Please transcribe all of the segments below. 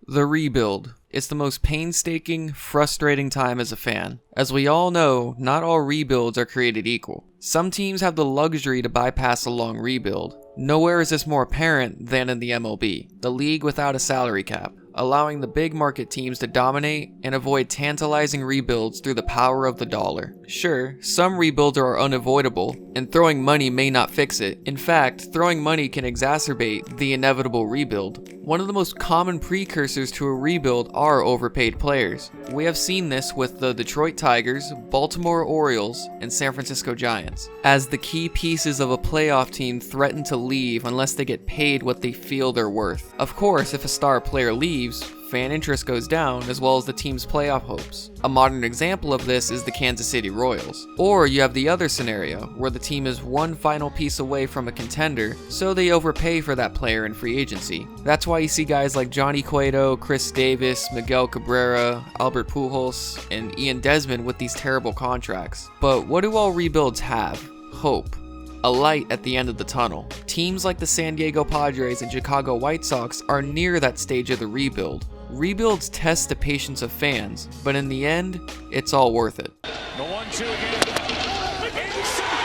The rebuild. It's the most painstaking, frustrating time as a fan. As we all know, not all rebuilds are created equal. Some teams have the luxury to bypass a long rebuild. Nowhere is this more apparent than in the MLB, the league without a salary cap, allowing the big market teams to dominate and avoid tantalizing rebuilds through the power of the dollar. Sure, some rebuilds are unavoidable, and throwing money may not fix it. In fact, throwing money can exacerbate the inevitable rebuild. One of the most common precursors to a rebuild are overpaid players. We have seen this with the Detroit Tigers, Baltimore Orioles, and San Francisco Giants, as the key pieces of a playoff team threaten to leave unless they get paid what they feel they're worth. Of course, if a star player leaves, fan interest goes down as well as the team's playoff hopes. A modern example of this is the Kansas City Royals. Or you have the other scenario, where the team is one final piece away from a contender, so they overpay for that player in free agency. That's why you see guys like Johnny Cueto, Chris Davis, Miguel Cabrera, Albert Pujols, and Ian Desmond with these terrible contracts. But what do all rebuilds have? Hope. A light at the end of the tunnel. Teams like the San Diego Padres and Chicago White Sox are near that stage of the rebuild. Rebuilds test the patience of fans, but in the end, it's all worth it. The 1-2 again. Inside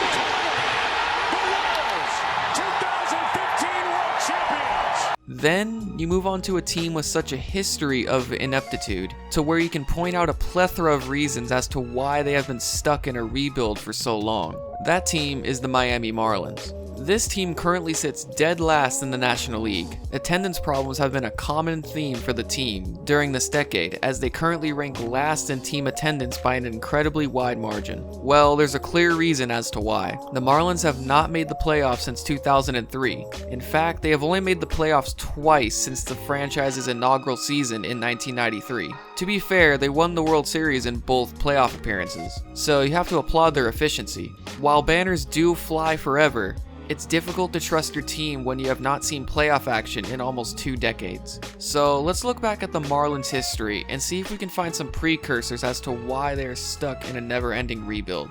the Royals, 2015 World Champions. Then, you move on to a team with such a history of ineptitude, to where you can point out a plethora of reasons as to why they have been stuck in a rebuild for so long. That team is the Miami Marlins. This team currently sits dead last in the National League. Attendance problems have been a common theme for the team during this decade, as they currently rank last in team attendance by an incredibly wide margin. Well, there's a clear reason as to why. The Marlins have not made the playoffs since 2003. In fact, they have only made the playoffs twice since the franchise's inaugural season in 1993. To be fair, they won the World Series in both playoff appearances, so you have to applaud their efficiency. While banners do fly forever, it's difficult to trust your team when you have not seen playoff action in almost 2 decades. So let's look back at the Marlins' history and see if we can find some precursors as to why they are stuck in a never-ending rebuild.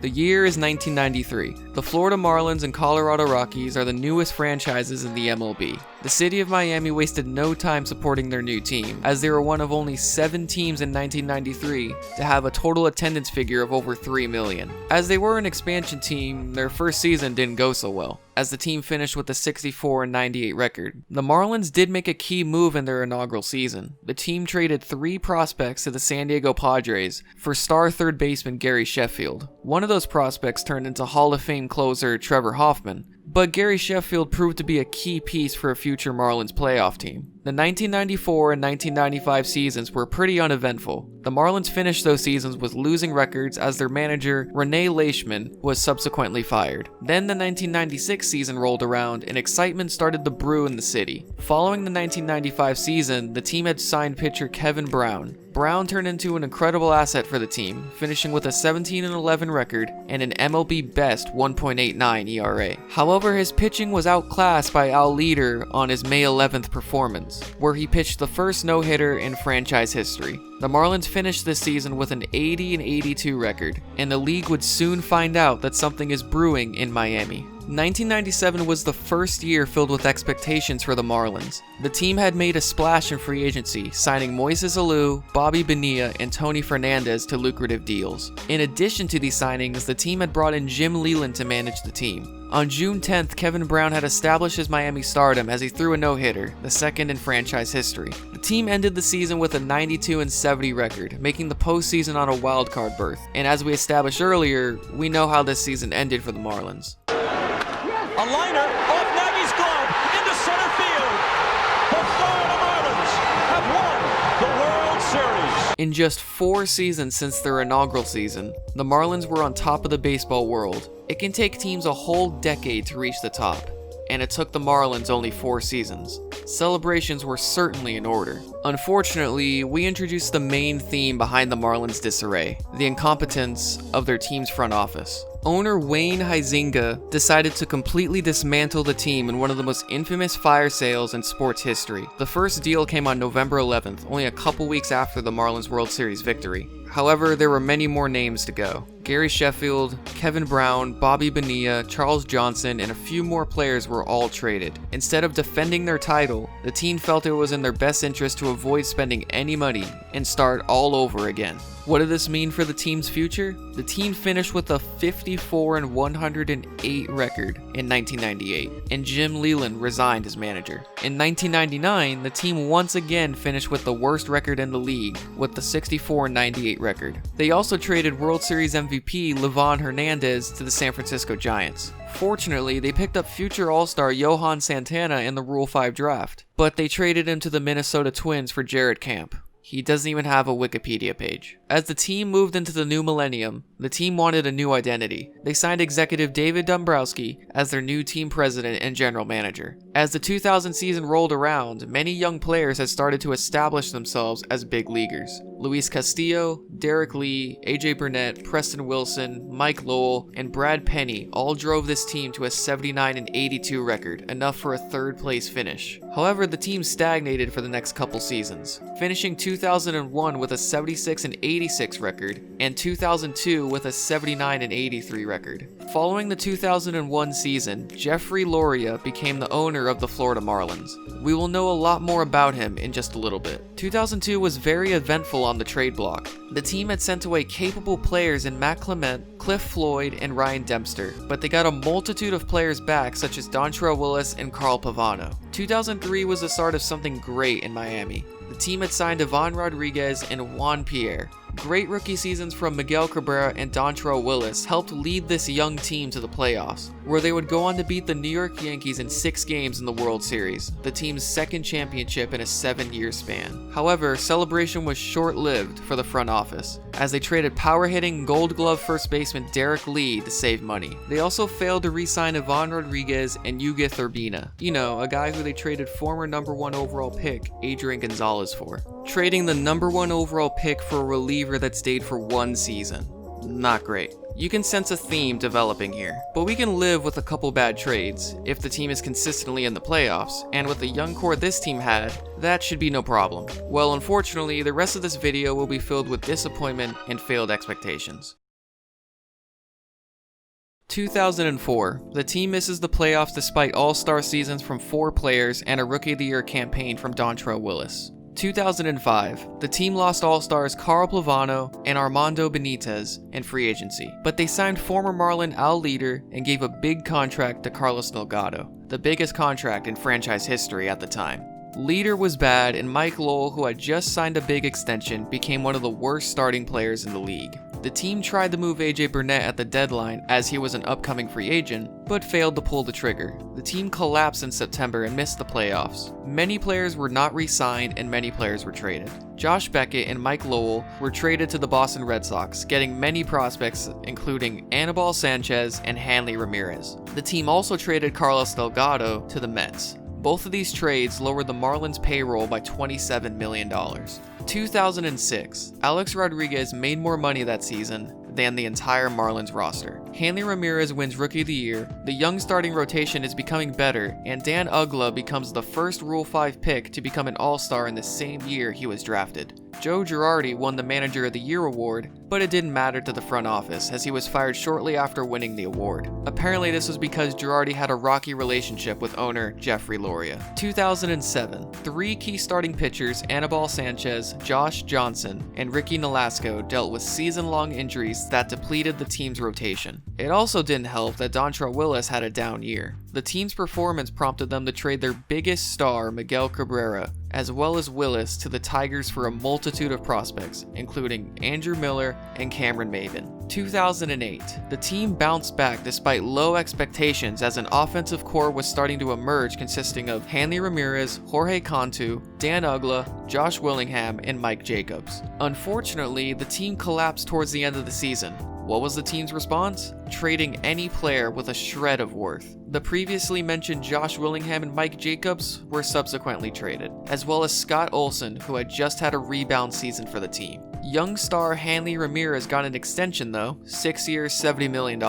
The year is 1993. The Florida Marlins and Colorado Rockies are the newest franchises in the MLB. The city of Miami wasted no time supporting their new team, as they were one of only 7 teams in 1993 to have a total attendance figure of over 3 million. As they were an expansion team, their first season didn't go so well, as the team finished with a 64-98 record. The Marlins did make a key move in their inaugural season. The team traded 3 prospects to the San Diego Padres for star third baseman Gary Sheffield. One of those prospects turned into Hall of Fame closer Trevor Hoffman, but Gary Sheffield proved to be a key piece for a future Marlins playoff team. The 1994 and 1995 seasons were pretty uneventful. The Marlins finished those seasons with losing records as their manager, Rene Leishman, was subsequently fired. Then the 1996 season rolled around and excitement started to brew in the city. Following the 1995 season, the team had signed pitcher Kevin Brown. Brown turned into an incredible asset for the team, finishing with a 17-11 record and an MLB best 1.89 ERA. However, his pitching was outclassed by Al Leader on his May 11th performance, where he pitched the first no-hitter in franchise history. The Marlins finished this season with an 80-82 record, and the league would soon find out that something is brewing in Miami. 1997 was the first year filled with expectations for the Marlins. The team had made a splash in free agency, signing Moises Alou, Bobby Bonilla, and Tony Fernandez to lucrative deals. In addition to these signings, the team had brought in Jim Leyland to manage the team. On June 10th, Kevin Brown had established his Miami stardom as he threw a no-hitter, the second in franchise history. The team ended the season with a 92-70 record, making the postseason on a wildcard berth. And as we established earlier, we know how this season ended for the Marlins. A liner off Nagy's glove into center field. The Florida Marlins have won the World Series. In just 4 seasons since their inaugural season, the Marlins were on top of the baseball world. It can take teams a whole decade to reach the top, and it took the Marlins only 4 seasons. Celebrations were certainly in order. Unfortunately, we introduced the main theme behind the Marlins' disarray, the incompetence of their team's front office. Owner Wayne Huizenga decided to completely dismantle the team in one of the most infamous fire sales in sports history. The first deal came on November 11th, only a couple weeks after the Marlins World Series victory. However, there were many more names to go. Gary Sheffield, Kevin Brown, Bobby Bonilla, Charles Johnson, and a few more players were all traded. Instead of defending their title, the team felt it was in their best interest to avoid spending any money and start all over again. What did this mean for the team's future? The team finished with a 54-108 record in 1998, and Jim Leyland resigned as manager. In 1999, the team once again finished with the worst record in the league, with the 64-98 record. They also traded World Series MVP Livan Hernandez to the San Francisco Giants. Fortunately, they picked up future All-Star Johan Santana in the Rule 5 draft, but they traded him to the Minnesota Twins for Jared Camp. He doesn't even have a Wikipedia page. As the team moved into the new millennium, the team wanted a new identity. They signed executive David Dombrowski as their new team president and general manager. As the 2000 season rolled around, many young players had started to establish themselves as big leaguers. Luis Castillo, Derek Lee, AJ Burnett, Preston Wilson, Mike Lowell, and Brad Penny all drove this team to a 79-82 record, enough for a third place finish. However, the team stagnated for the next couple seasons, finishing 2001 with a 76-86 record, and 2002 with a 79-83 record. Following the 2001 season, Jeffrey Loria became the owner of the Florida Marlins. We will know a lot more about him in just a little bit. 2002 was very eventful on the trade block. The team had sent away capable players in Matt Clement, Cliff Floyd, and Ryan Dempster, but they got a multitude of players back such as Dontrelle Willis and Carl Pavano. 2003 was the start of something great in Miami. The team had signed Ivan Rodriguez and Juan Pierre. Great rookie seasons from Miguel Cabrera and Dontrelle Willis helped lead this young team to the playoffs, where they would go on to beat the New York Yankees in 6 games in the World Series, the team's second championship in a 7-year span. However, celebration was short-lived for the front office, as they traded power-hitting Gold Glove first baseman Derek Lee to save money. They also failed to re-sign Ivan Rodriguez and Yugith Urbina, a guy who they traded former #1 overall pick Adrian Gonzalez for. Trading the #1 overall pick for a reliever that stayed for 1 season. Not great. You can sense a theme developing here, but we can live with a couple bad trades if the team is consistently in the playoffs, and with the young core this team had, that should be no problem. Well, unfortunately, the rest of this video will be filled with disappointment and failed expectations. 2004, the team misses the playoffs despite all-star seasons from 4 players and a Rookie of the Year campaign from Dontrelle Willis. 2005, the team lost all-stars Carl Pavano and Armando Benitez in free agency, but they signed former Marlin Al Leader and gave a big contract to Carlos Delgado, the biggest contract in franchise history at the time. Leader was bad, and Mike Lowell, who had just signed a big extension, became one of the worst starting players in the league. The team tried to move AJ Burnett at the deadline as he was an upcoming free agent, but failed to pull the trigger. The team collapsed in September and missed the playoffs. Many players were not re-signed and many players were traded. Josh Beckett and Mike Lowell were traded to the Boston Red Sox, getting many prospects including Anibal Sanchez and Hanley Ramirez. The team also traded Carlos Delgado to the Mets. Both of these trades lowered the Marlins' payroll by $27 million. 2006, Alex Rodriguez made more money that season than the entire Marlins roster. Hanley Ramirez wins Rookie of the Year, the young starting rotation is becoming better, and Dan Uggla becomes the first Rule 5 pick to become an All-Star in the same year he was drafted. Joe Girardi won the Manager of the Year award, but it didn't matter to the front office as he was fired shortly after winning the award. Apparently this was because Girardi had a rocky relationship with owner Jeffrey Loria. 2007, 3 key starting pitchers, Anibal Sanchez, Josh Johnson, and Ricky Nolasco, dealt with season-long injuries that depleted the team's rotation. It also didn't help that Dontrelle Willis had a down year. The team's performance prompted them to trade their biggest star, Miguel Cabrera, as well as Willis, to the Tigers for a multitude of prospects, including Andrew Miller and Cameron Maven. 2008, the team bounced back despite low expectations as an offensive core was starting to emerge consisting of Hanley Ramirez, Jorge Cantu, Dan Uggla, Josh Willingham, and Mike Jacobs. Unfortunately, the team collapsed towards the end of the season. What was the team's response? Trading any player with a shred of worth. The previously mentioned Josh Willingham and Mike Jacobs were subsequently traded, as well as Scott Olson, who had just had a rebound season for the team. Young star Hanley Ramirez got an extension though, 6 years, $70 million.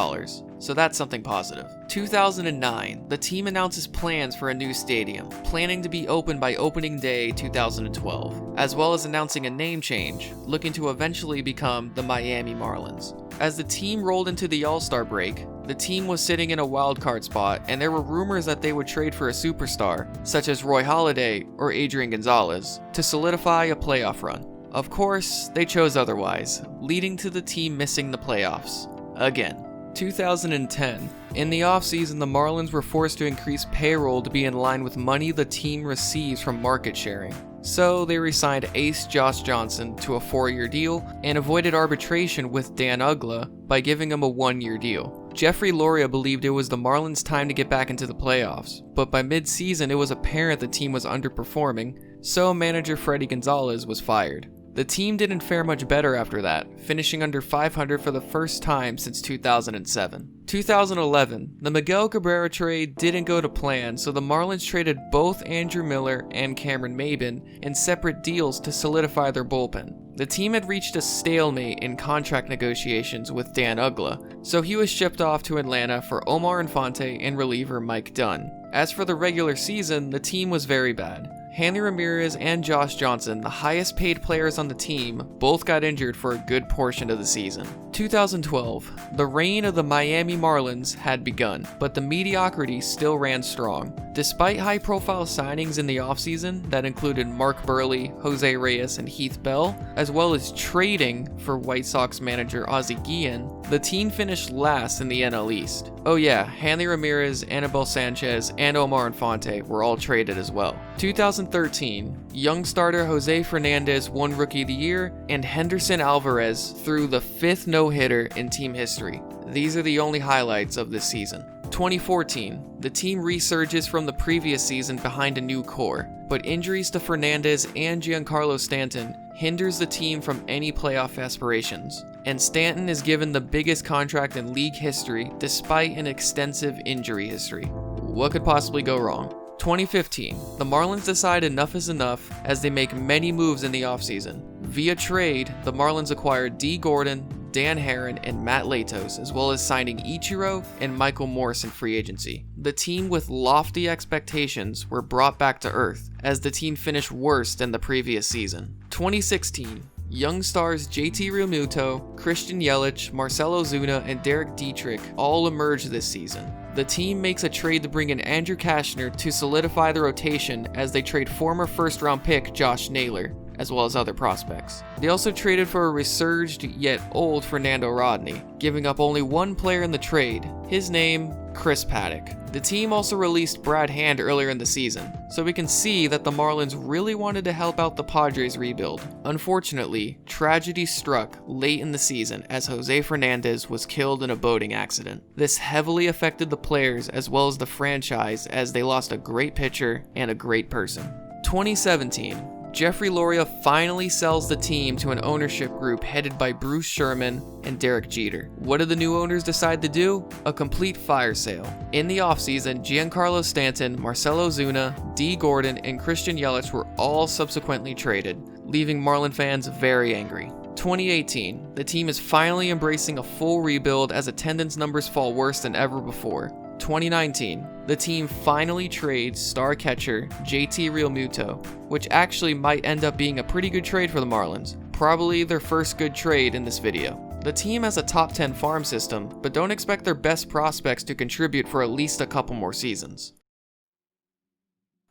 So that's something positive. 2009, the team announces plans for a new stadium, planning to be open by opening day 2012, as well as announcing a name change, looking to eventually become the Miami Marlins. As the team rolled into the All-Star break, the team was sitting in a wildcard spot, and there were rumors that they would trade for a superstar, such as Roy Halladay or Adrian Gonzalez, to solidify a playoff run. Of course, they chose otherwise, leading to the team missing the playoffs. Again. 2010. In the offseason, the Marlins were forced to increase payroll to be in line with money the team receives from market sharing. So they re-signed ace Josh Johnson to a 4-year deal and avoided arbitration with Dan Uggla by giving him a 1-year deal. Jeffrey Loria believed it was the Marlins' time to get back into the playoffs, but by mid-season it was apparent the team was underperforming, so manager Freddie Gonzalez was fired. The team didn't fare much better after that, finishing under 500 for the first time since 2007. 2011, the Miguel Cabrera trade didn't go to plan, so the Marlins traded both Andrew Miller and Cameron Maybin in separate deals to solidify their bullpen. The team had reached a stalemate in contract negotiations with Dan Uggla, so he was shipped off to Atlanta for Omar Infante and reliever Mike Dunn. As for the regular season, the team was very bad. Hanley Ramirez and Josh Johnson, the highest paid players on the team, both got injured for a good portion of the season. 2012, the reign of the Miami Marlins had begun, but the mediocrity still ran strong. Despite high-profile signings in the offseason that included Mark Burley, Jose Reyes, and Heath Bell, as well as trading for White Sox manager Ozzie Guillen, the team finished last in the NL East. Oh yeah, Hanley Ramirez, Anibal Sanchez, and Omar Infante were all traded as well. 2013, young starter Jose Fernandez won Rookie of the Year, and Henderson Alvarez threw the 5th no-hitter in team history. These are the only highlights of this season. 2014, the team resurges from the previous season behind a new core, but injuries to Fernandez and Giancarlo Stanton hinders the team from any playoff aspirations, and Stanton is given the biggest contract in league history despite an extensive injury history. What could possibly go wrong? 2015, the Marlins decide enough is enough as they make many moves in the offseason. Via trade, the Marlins acquired D. Gordon, Dan Herron, and Matt Latos, as well as signing Ichiro and Michael Morse in free agency. The team with lofty expectations were brought back to earth, as the team finished worse than the previous season. 2016, young stars JT Realmuto, Christian Yelich, Marcell Ozuna, and Derek Dietrich all emerged this season. The team makes a trade to bring in Andrew Kashner to solidify the rotation as they trade former first-round pick Josh Naylor, as well as other prospects. They also traded for a resurged yet old Fernando Rodney, giving up only one player in the trade, his name, Chris Paddock. The team also released Brad Hand earlier in the season, so we can see that the Marlins really wanted to help out the Padres rebuild. Unfortunately, tragedy struck late in the season as Jose Fernandez was killed in a boating accident. This heavily affected the players as well as the franchise as they lost a great pitcher and a great person. 2017. Jeffrey Loria finally sells the team to an ownership group headed by Bruce Sherman and Derek Jeter. What did the new owners decide to do? A complete fire sale. In the offseason, Giancarlo Stanton, Marcell Ozuna, D. Gordon, and Christian Yelich were all subsequently traded, leaving Marlin fans very angry. 2018, the team is finally embracing a full rebuild as attendance numbers fall worse than ever before. 2019, the team finally trades star catcher JT Realmuto, which actually might end up being a pretty good trade for the Marlins, probably their first good trade in this video. The team has a top 10 farm system, but don't expect their best prospects to contribute for at least a couple more seasons.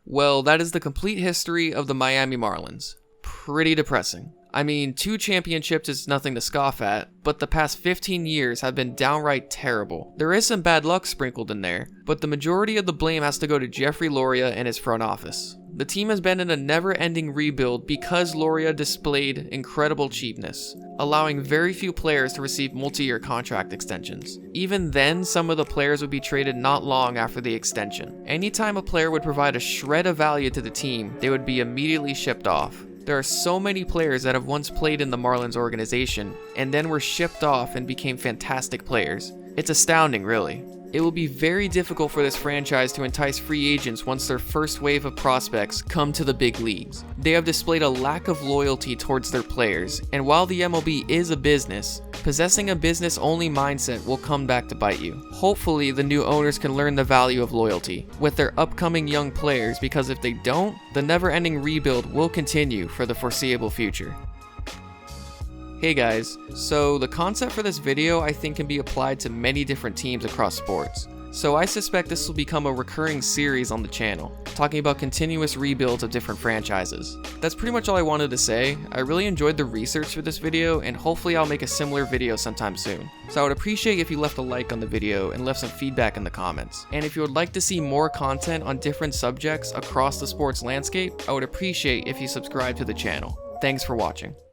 Well, that is the complete history of the Miami Marlins. Pretty depressing. I mean, 2 championships is nothing to scoff at, but the past 15 years have been downright terrible. There is some bad luck sprinkled in there, but the majority of the blame has to go to Jeffrey Loria and his front office. The team has been in a never-ending rebuild because Loria displayed incredible cheapness, allowing very few players to receive multi-year contract extensions. Even then, some of the players would be traded not long after the extension. Anytime a player would provide a shred of value to the team, they would be immediately shipped off. There are so many players that have once played in the Marlins organization and then were shipped off and became fantastic players. It's astounding, really. It will be very difficult for this franchise to entice free agents once their first wave of prospects come to the big leagues. They have displayed a lack of loyalty towards their players, and while the MLB is a business, possessing a business-only mindset will come back to bite you. Hopefully, the new owners can learn the value of loyalty with their upcoming young players, because if they don't, the never-ending rebuild will continue for the foreseeable future. Hey guys, so the concept for this video I think can be applied to many different teams across sports. So I suspect this will become a recurring series on the channel, talking about continuous rebuilds of different franchises. That's pretty much all I wanted to say. I really enjoyed the research for this video, and hopefully I'll make a similar video sometime soon. So I would appreciate if you left a like on the video and left some feedback in the comments. And if you would like to see more content on different subjects across the sports landscape, I would appreciate if you subscribe to the channel. Thanks for watching.